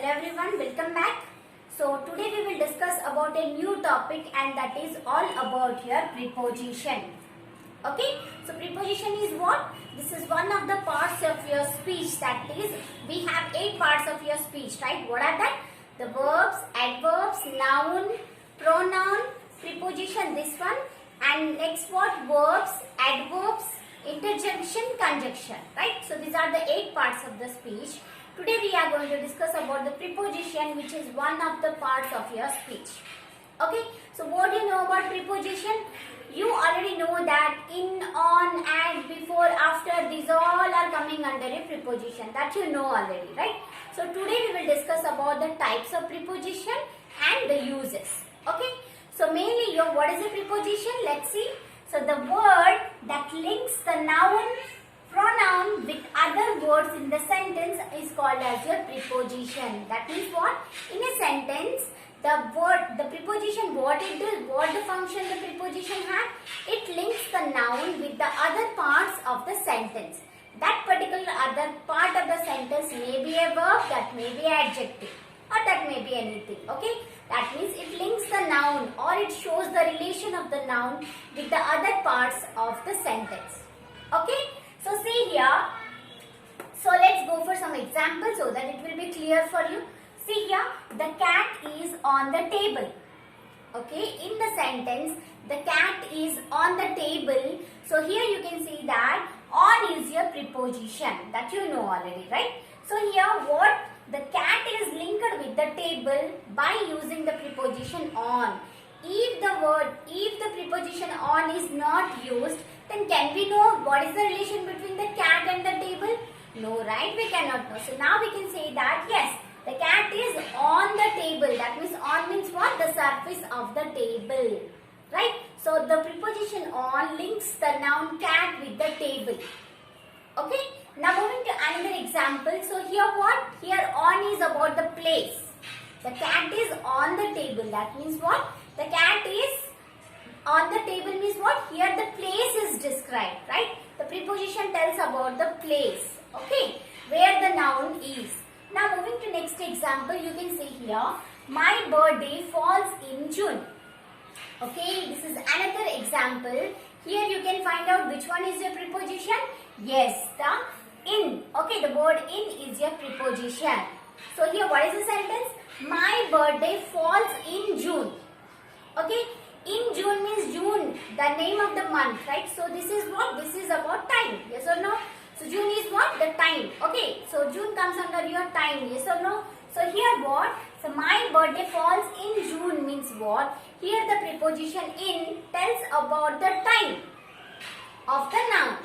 Hello everyone, welcome back. So today we will discuss about a new topic and that is all about your preposition. Okay, so preposition is what? This is one of the parts of your speech, that is we have 8 parts of your speech, right? What are that? The verbs, adverbs, noun, pronoun, preposition, this one, and next what? Verbs, adverbs, interjection, conjunction, right? So these are the 8 parts of the speech. Today we are going to discuss about the preposition, which is one of the parts of your speech. Okay, so what do you know about preposition? You already know that in, on, and, before, after, these all are coming under a preposition. That you know already, right? So today we will discuss about the types of preposition and the uses. Okay, so mainly what is a preposition? Let's see. So the word that links the noun, pronoun with other words in the sentence is called as your preposition. That means what? In a sentence, the preposition, what it does, what the function the preposition has, it links the noun with the other parts of the sentence. That particular other part of the sentence may be a verb, that may be adjective, or that may be anything. Okay, that means it links the noun or it shows the relation of the noun with the other parts of the sentence. Okay, so see here. So let's go for some examples so that it will be clear for you. See here, the cat is on the table. Okay, in the sentence, the cat is on the table. So here you can see that on is your preposition, that you know already, right? So here what? The cat is linked with the table by using the preposition on. If the preposition on is not used, then can we know what is the relation between the cat and the table? No, right? We cannot know. So now we can say that yes, the cat is on the table. That means on means what? The surface of the table. Right? So the preposition on links the noun cat with the table. Okay? Now moving to another example. So here what? Here on is about the place. The cat is on the table. That means what? The cat is on the table means what? Here the place is described. Right? The preposition tells about the place. Okay? Where the noun is. Now moving to next example, you can see here, my birthday falls in June. Okay, this is another example. Here you can find out which one is your preposition. Yes, the in. Okay, the word in is your preposition. So here what is the sentence? My birthday falls in June. Okay, in June means June, the name of the month, right? So this is what? This is about time. Yes or no? So June is what? The time. Okay. So June comes under your time. Yes or no? So here what? So my birthday falls in June means what? Here the preposition in tells about the time of the noun.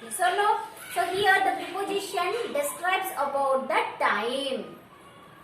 Yes or no? So here the preposition describes about the time.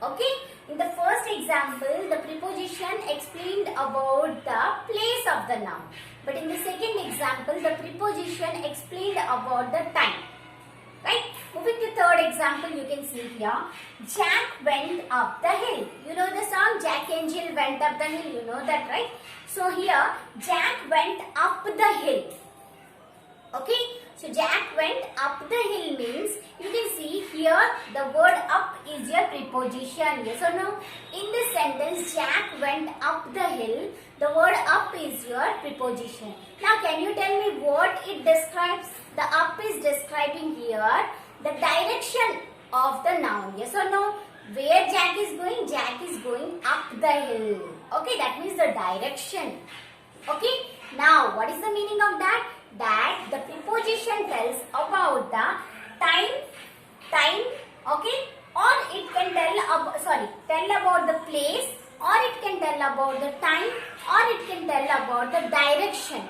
Okay. In the first example, the preposition explained about the place of the noun. But in the second example, the preposition explained about the time. Right? Moving to third example, you can see here, Jack went up the hill. You know the song, Jack Angel went up the hill. You know that, right? So here, Jack went up the hill. Okay? So Jack went up the hill means, you can see here, the word up is your preposition. Yes or no? In this sentence, Jack went up the hill. The word up is your preposition. Now, can you tell me what it describes? The up is describing here the direction of the noun. Yes or no? Where Jack is going? Jack is going up the hill. Okay, that means the direction. Okay, now what is the meaning of that? That the preposition tells about the time, okay, or it can tell about the place, or it can tell about the time, or it can tell about the direction.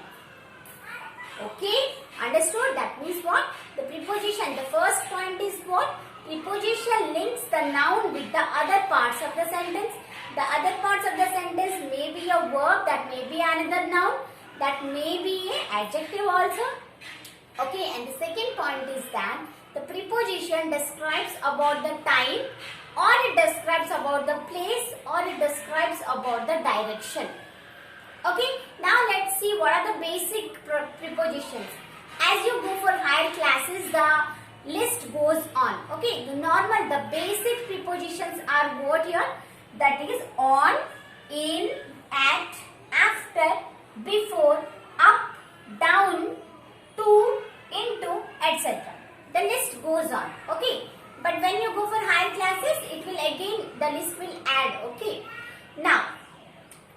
Okay, understood? That means what? The preposition, the first point is what? Preposition links the noun with the other parts of the sentence. The other parts of the sentence may be a verb, that may be another noun, that may be an adjective also. Okay, and the second point is that the preposition describes about the time, or it describes about the place, or it describes about the direction. Okay, now let's see what are the basic prepositions. As you go for higher classes, the list goes on. Okay, the normal, the basic prepositions are what here? That is on, in, at, after, before, up, down, to, into, etc. The list goes on. Okay, but when you go for higher classes, it will again, the list will add. Okay, now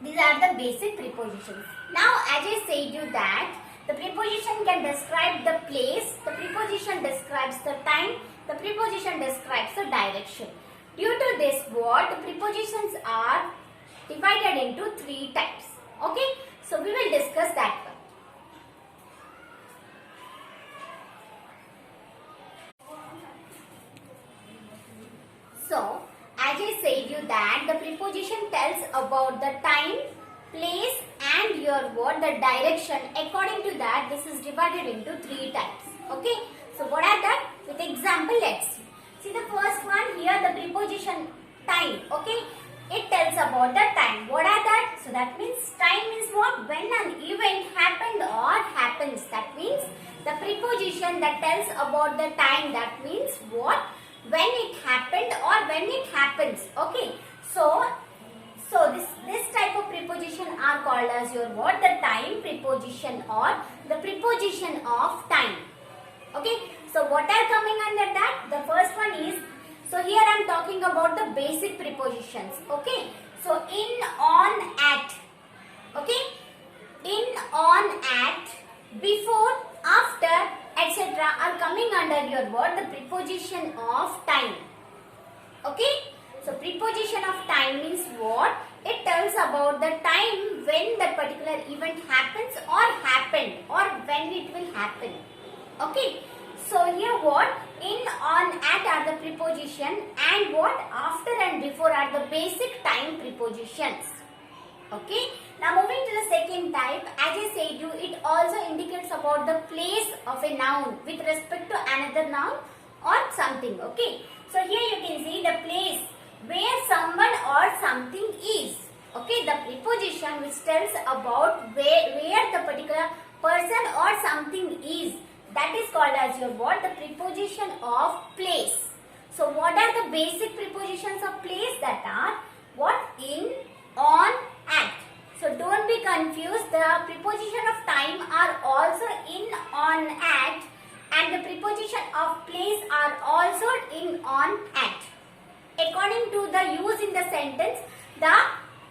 these are the basic prepositions. Now as I said you that the preposition can describe the place, the preposition describes the time, the preposition describes the direction. Due to this what, the prepositions are divided into 3 types. Okay, so we will discuss that one. So as I said you that the preposition tells about the time, place and your what, the direction. According to that, this is divided into 3 types. Okay, so what are that? With example, let's see. See the first one here, the preposition time. Okay, it tells about the time. What are that? So that means time is what? When an event happened or happens. That means the preposition that tells about the time. That means what? When it happened or when it happens. Okay, so this type of preposition are called as your what? The time preposition or the preposition of time. Okay, so what are coming under that? The first one is, so here I am talking about the basic prepositions. Okay, so in, on, at. Okay, in, on, at, before, after, etc. are coming under your word, the preposition of time. Okay, so preposition of time means what? It tells about the time when that particular event happens or happened or when it will happen. Okay, so here what? In, on, at are the preposition and what? After and before are the basic time prepositions. Okay, now moving to the second type, as I said you, it also indicates about the place of a noun with respect to another noun or something. Okay, so here you can see the place where someone or something is. Okay, the preposition which tells about where the particular person or something is, that is called as your what? The preposition of place. So what are the basic prepositions of place? That are what? In, on, at. So don't be confused. The preposition of time are also in, on, at, and the preposition of place are also in, on, at. According to the use in the sentence, the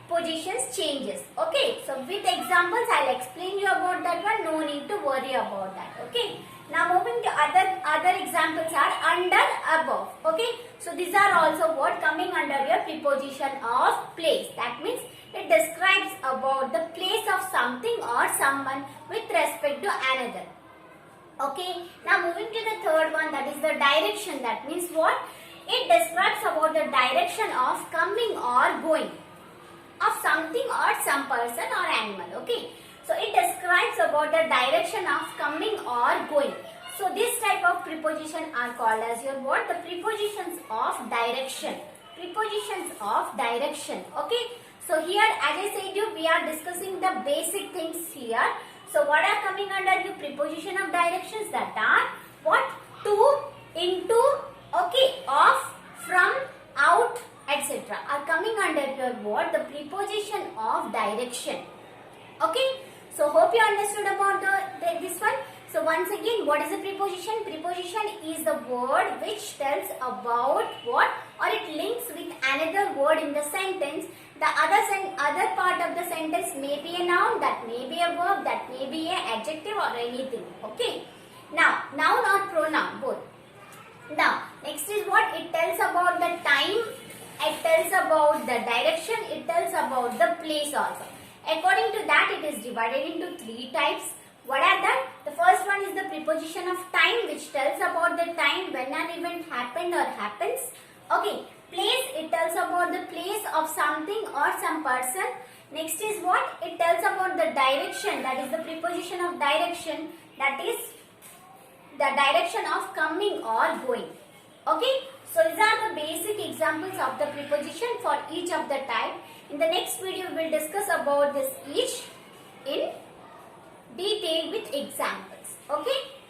positions changes. Okay, so with examples I'll explain you about that one. No need to worry about that. Okay, now moving to other examples are under, above. Okay, so these are also what? Coming under your preposition of place. That means it describes about the place of something or someone with respect to another. Okay, now moving to the third one, that is the direction. That means what? It describes about the direction of coming or going of something or some person or animal. Okay, so it describes about the direction of coming or going. So this type of preposition are called as your what? The prepositions of direction. Prepositions of direction. Okay, so here as I said you, we are discussing the basic things here. So what are coming under the preposition of directions? That are what? To, into, okay, off, from, out, etc. are coming under your what? The preposition of direction. Okay, so hope you understood about this one. So once again, what is a preposition? Preposition is the word which tells about what, or it links with another word in the sentence. The other part of the sentence may be a noun, that may be a verb, that may be an adjective or anything. Okay, now noun or pronoun, both. Now next is what? It tells about the time, it tells about the direction, it tells about the place also. According to that, it is divided into 3 types. What are that? The first one is the preposition of time, which tells about the time when an event happened or happens. Okay, place, it tells about the place of something or some person. Next is what? It tells about the direction, that is the preposition of direction, that is the direction of coming or going. Okay, so these are the basic examples of the preposition for each of the type. In the next video, we will discuss about this each in detail with examples. Okay.